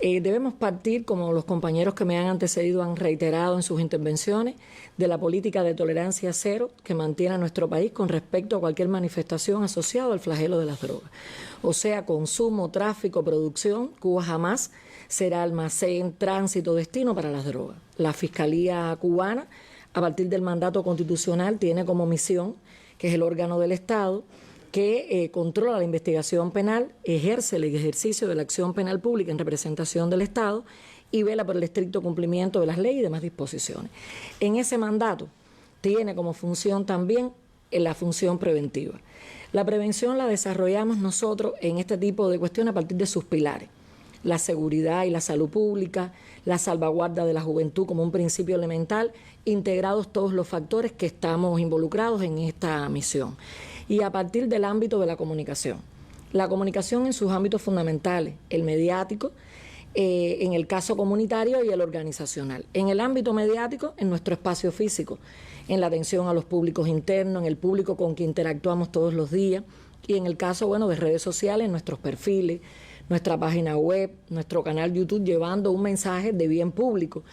Debemos partir, como los compañeros que me han antecedido han reiterado en sus intervenciones, de la política de tolerancia cero que mantiene nuestro país con respecto a cualquier manifestación asociada al flagelo de las drogas. O sea, consumo, tráfico, producción, Cuba jamás será almacén, tránsito, destino para las drogas. La Fiscalía Cubana, a partir del mandato constitucional, tiene como misión, que es el órgano del Estado, que controla la investigación penal, ejerce el ejercicio de la acción penal pública en representación del Estado y vela por el estricto cumplimiento de las leyes y demás disposiciones. En ese mandato tiene como función también la función preventiva. La prevención la desarrollamos nosotros en este tipo de cuestiones a partir de sus pilares: la seguridad y la salud pública, la salvaguarda de la juventud como un principio elemental, integrados todos los factores que estamos involucrados en esta misión. Y a partir del ámbito de la comunicación. La comunicación en sus ámbitos fundamentales, el mediático, en el caso comunitario y el organizacional. En el ámbito mediático, en nuestro espacio físico, en la atención a los públicos internos, en el público con quien interactuamos todos los días, y en el caso, bueno, de redes sociales, en nuestros perfiles, nuestra página web, nuestro canal YouTube, llevando un mensaje de bien público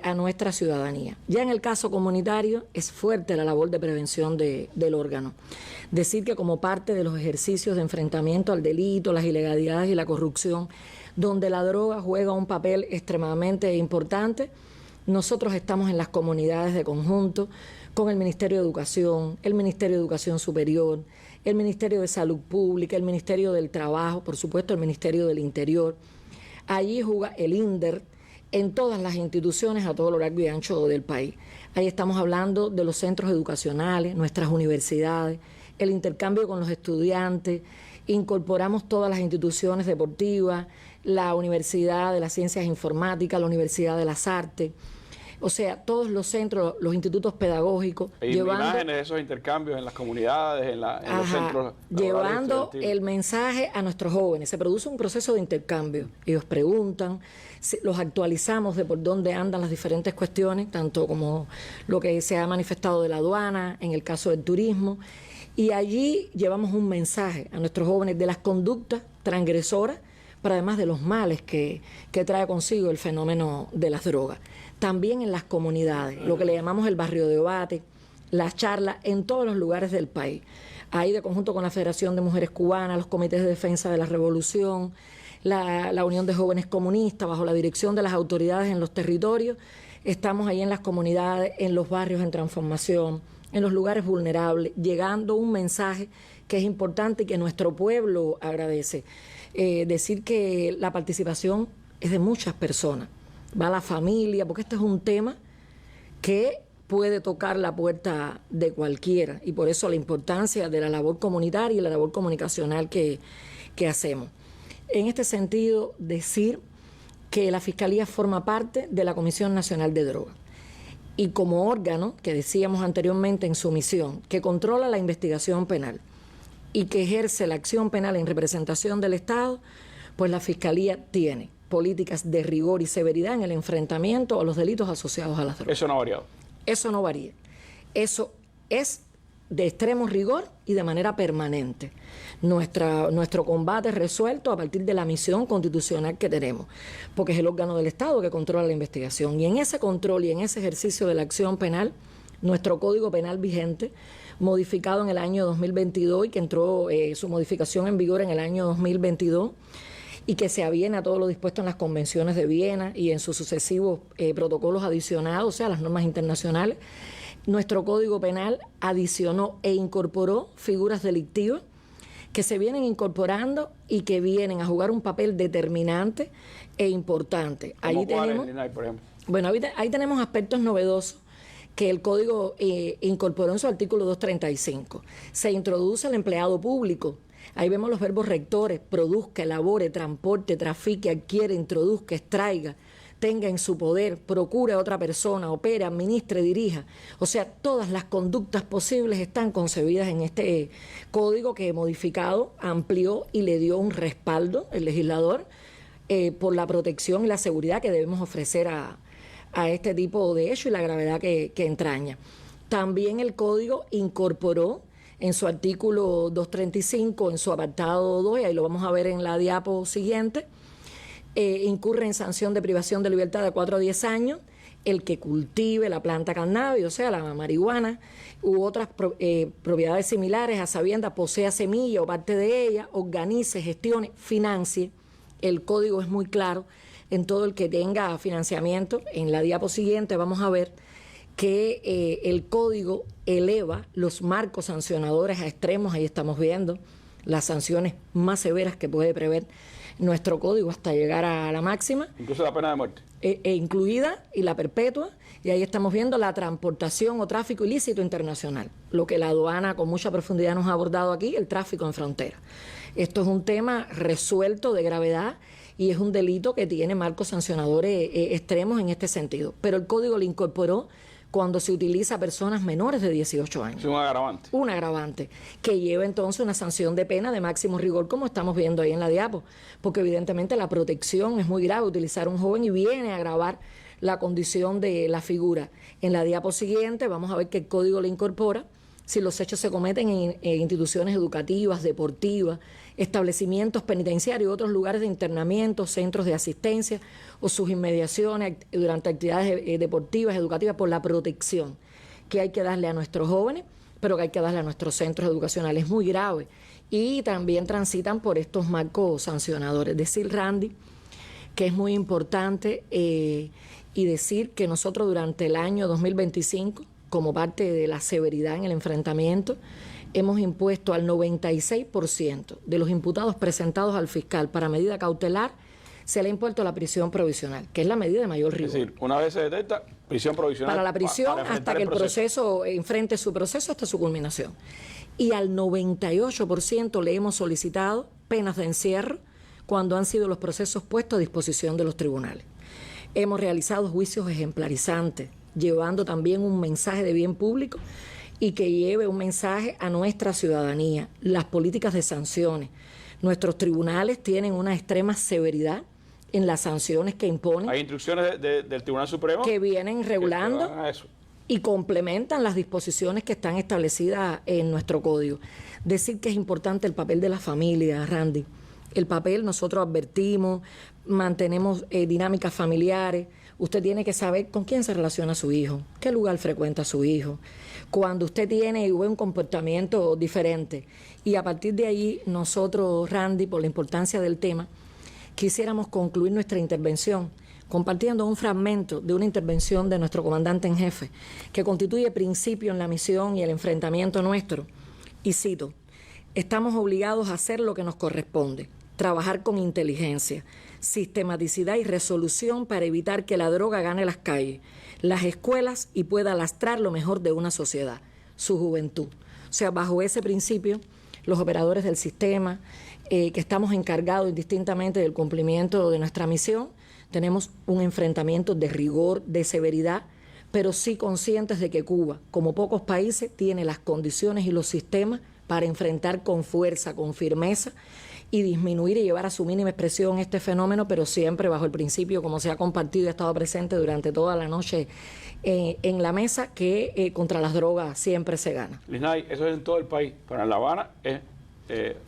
a nuestra ciudadanía. Ya en el caso comunitario es fuerte la labor de prevención del órgano. Decir que como parte de los ejercicios de enfrentamiento al delito, las ilegalidades y la corrupción, donde la droga juega un papel extremadamente importante, nosotros estamos en las comunidades de conjunto con el Ministerio de Educación, el Ministerio de Educación Superior, el Ministerio de Salud Pública, el Ministerio del Trabajo, por supuesto el Ministerio del Interior. Allí juega el INDER, en todas las instituciones a todo lo largo y ancho del país. Ahí estamos hablando de los centros educacionales, nuestras universidades, el intercambio con los estudiantes, incorporamos todas las instituciones deportivas, la Universidad de las Ciencias Informáticas, la Universidad de las Artes, o sea, todos los centros, los institutos pedagógicos. Llevando imágenes de esos intercambios en las comunidades, en los centros. Llevando el mensaje a nuestros jóvenes. Se produce un proceso de intercambio. Ellos preguntan, los actualizamos de por dónde andan las diferentes cuestiones, tanto como lo que se ha manifestado de la aduana, en el caso del turismo. Y allí llevamos un mensaje a nuestros jóvenes de las conductas transgresoras, pero además de los males que trae consigo el fenómeno de las drogas. También en las comunidades, lo que le llamamos el barrio de debate, las charlas en todos los lugares del país. Ahí de conjunto con la Federación de Mujeres Cubanas, los comités de defensa de la revolución, la Unión de Jóvenes Comunistas, bajo la dirección de las autoridades en los territorios, estamos ahí en las comunidades, en los barrios en transformación, en los lugares vulnerables, llegando un mensaje que es importante y que nuestro pueblo agradece. Decir que la participación es de muchas personas, va a la familia, porque este es un tema que puede tocar la puerta de cualquiera y por eso la importancia de la labor comunitaria y la labor comunicacional que hacemos. En este sentido, decir que la Fiscalía forma parte de la Comisión Nacional de Drogas y como órgano, que decíamos anteriormente en su misión, que controla la investigación penal y que ejerce la acción penal en representación del Estado, pues la Fiscalía tiene políticas de rigor y severidad en el enfrentamiento a los delitos asociados a las drogas. Eso no ha variado. Eso no varía. Eso es de extremo rigor y de manera permanente. Nuestro combate es resuelto a partir de la misión constitucional que tenemos, porque es el órgano del Estado que controla la investigación. Y en ese control y en ese ejercicio de la acción penal, nuestro Código Penal vigente, modificado en el año 2022 y que entró su modificación en vigor en el año 2022 y que se aviene a todo lo dispuesto en las convenciones de Viena y en sus sucesivos protocolos adicionados, o sea, las normas internacionales. Nuestro Código Penal adicionó e incorporó figuras delictivas que se vienen incorporando y que vienen a jugar un papel determinante e importante. Ahí tenemos, por ejemplo. Bueno, ahí tenemos aspectos novedosos que el Código incorporó en su artículo 235. Se introduce el empleado público. Ahí vemos los verbos rectores: produzca, elabore, transporte, trafique, adquiere, introduzca, extraiga, tenga en su poder, procure a otra persona, opere, administre, dirija. O sea, todas las conductas posibles están concebidas en este código que, modificado, amplió y le dio un respaldo el legislador por la protección y la seguridad que debemos ofrecer a este tipo de hecho y la gravedad que entraña. También el código incorporó en su artículo 235, en su apartado 2, y ahí lo vamos a ver en la diapo siguiente, incurre en sanción de privación de libertad de 4 a 10 años el que cultive la planta cannabis, o sea, la marihuana, u otras propiedades similares a sabiendas, posea semilla o parte de ella, organice, gestione, financie. El código es muy claro en todo el que tenga financiamiento. En la diapo siguiente vamos a ver que el código eleva los marcos sancionadores a extremos. Ahí estamos viendo las sanciones más severas que puede prever nuestro código hasta llegar a la máxima. Incluso la pena de muerte. Incluida y la perpetua. Y ahí estamos viendo la transportación o tráfico ilícito internacional, lo que la aduana con mucha profundidad nos ha abordado aquí, el tráfico en frontera. Esto es un tema resuelto de gravedad y es un delito que tiene marcos sancionadores extremos en este sentido. Pero el código lo incorporó cuando se utiliza a personas menores de 18 años. Es un agravante. Un agravante, que lleva entonces una sanción de pena de máximo rigor, como estamos viendo ahí en la diapo, porque evidentemente la protección es muy grave, utilizar a un joven y viene a agravar la condición de la figura. En la diapo siguiente vamos a ver que el código le incorpora si los hechos se cometen en instituciones educativas, deportivas, establecimientos penitenciarios y otros lugares de internamiento, centros de asistencia o sus inmediaciones durante actividades deportivas, educativas, por la protección que hay que darle a nuestros jóvenes, pero que hay que darle a nuestros centros educacionales. Es muy grave. Y también transitan por estos marcos sancionadores. Decir, Randy, que es muy importante y decir que nosotros durante el año 2025, como parte de la severidad en el enfrentamiento, hemos impuesto al 96% de los imputados presentados al fiscal para medida cautelar, se le ha impuesto la prisión provisional, que es la medida de mayor rigor. Es decir, una vez se detecta, prisión provisional. Para la prisión hasta que el proceso enfrente su proceso hasta su culminación. Y al 98% le hemos solicitado penas de encierro cuando han sido los procesos puestos a disposición de los tribunales. Hemos realizado juicios ejemplarizantes, llevando también un mensaje de bien público y que lleve un mensaje a nuestra ciudadanía. Las políticas de sanciones. Nuestros tribunales tienen una extrema severidad en las sanciones que imponen. Hay instrucciones del Tribunal Supremo que vienen regulando y complementan las disposiciones que están establecidas en nuestro código. Decir que es importante el papel de la familia, Randy. El papel, nosotros advertimos, mantenemos dinámicas familiares. Usted tiene que saber con quién se relaciona su hijo, qué lugar frecuenta su hijo, cuando usted tiene y ve un comportamiento diferente. Y a partir de ahí, nosotros, Randy, por la importancia del tema, quisiéramos concluir nuestra intervención compartiendo un fragmento de una intervención de nuestro comandante en jefe, que constituye principio en la misión y el enfrentamiento nuestro. Y cito: estamos obligados a hacer lo que nos corresponde, trabajar con inteligencia, sistematicidad y resolución para evitar que la droga gane las calles, las escuelas y pueda lastrar lo mejor de una sociedad, su juventud. O sea, bajo ese principio, los operadores del sistema, que estamos encargados indistintamente del cumplimiento de nuestra misión, tenemos un enfrentamiento de rigor, de severidad, pero sí conscientes de que Cuba, como pocos países, tiene las condiciones y los sistemas para enfrentar con fuerza, con firmeza y disminuir y llevar a su mínima expresión este fenómeno, pero siempre bajo el principio, como se ha compartido y ha estado presente durante toda la noche en la mesa, que contra las drogas siempre se gana. Lisnay, eso es en todo el país, pero en La Habana es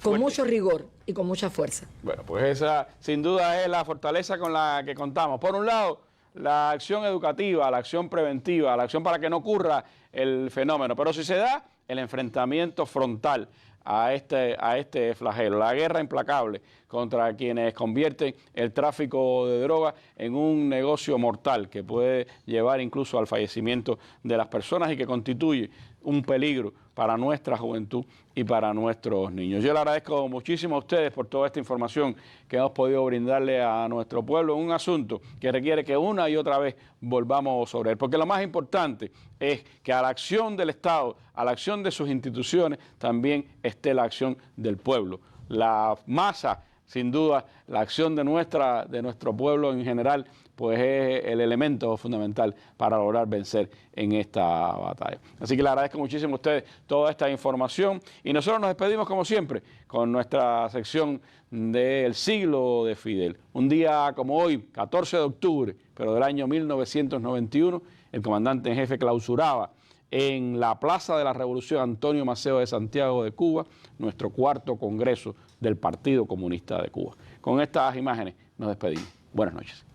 con mucho rigor y con mucha fuerza. Bueno, pues esa sin duda es la fortaleza con la que contamos. Por un lado, la acción educativa, la acción preventiva, la acción para que no ocurra el fenómeno. Pero si se da, el enfrentamiento frontal a este flagelo, la guerra implacable contra quienes convierten el tráfico de drogas en un negocio mortal que puede llevar incluso al fallecimiento de las personas y que constituye un peligro para nuestra juventud y para nuestros niños. Yo le agradezco muchísimo a ustedes por toda esta información que hemos podido brindarle a nuestro pueblo en un asunto que requiere que una y otra vez volvamos sobre él, porque lo más importante es que a la acción del Estado, a la acción de sus instituciones, también esté la acción del pueblo. La masa, sin duda, la acción de nuestro pueblo en general, pues es el elemento fundamental para lograr vencer en esta batalla. Así que le agradezco muchísimo a ustedes toda esta información y nosotros nos despedimos como siempre con nuestra sección del siglo de Fidel. Un día como hoy, 14 de octubre, pero del año 1991, el comandante en jefe clausuraba en la Plaza de la Revolución Antonio Maceo de Santiago de Cuba, nuestro 4º Congreso del Partido Comunista de Cuba. Con estas imágenes nos despedimos. Buenas noches.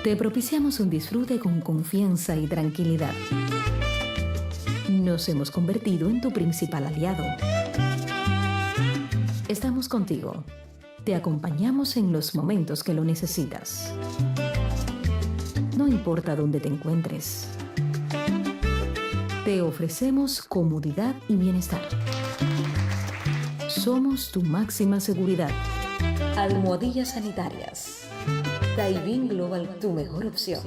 Te propiciamos un disfrute con confianza y tranquilidad. Nos hemos convertido en tu principal aliado. Estamos contigo. Te acompañamos en los momentos que lo necesitas. No importa dónde te encuentres. Te ofrecemos comodidad y bienestar. Somos tu máxima seguridad. Almohadillas sanitarias. Daivin Global, tu mejor opción.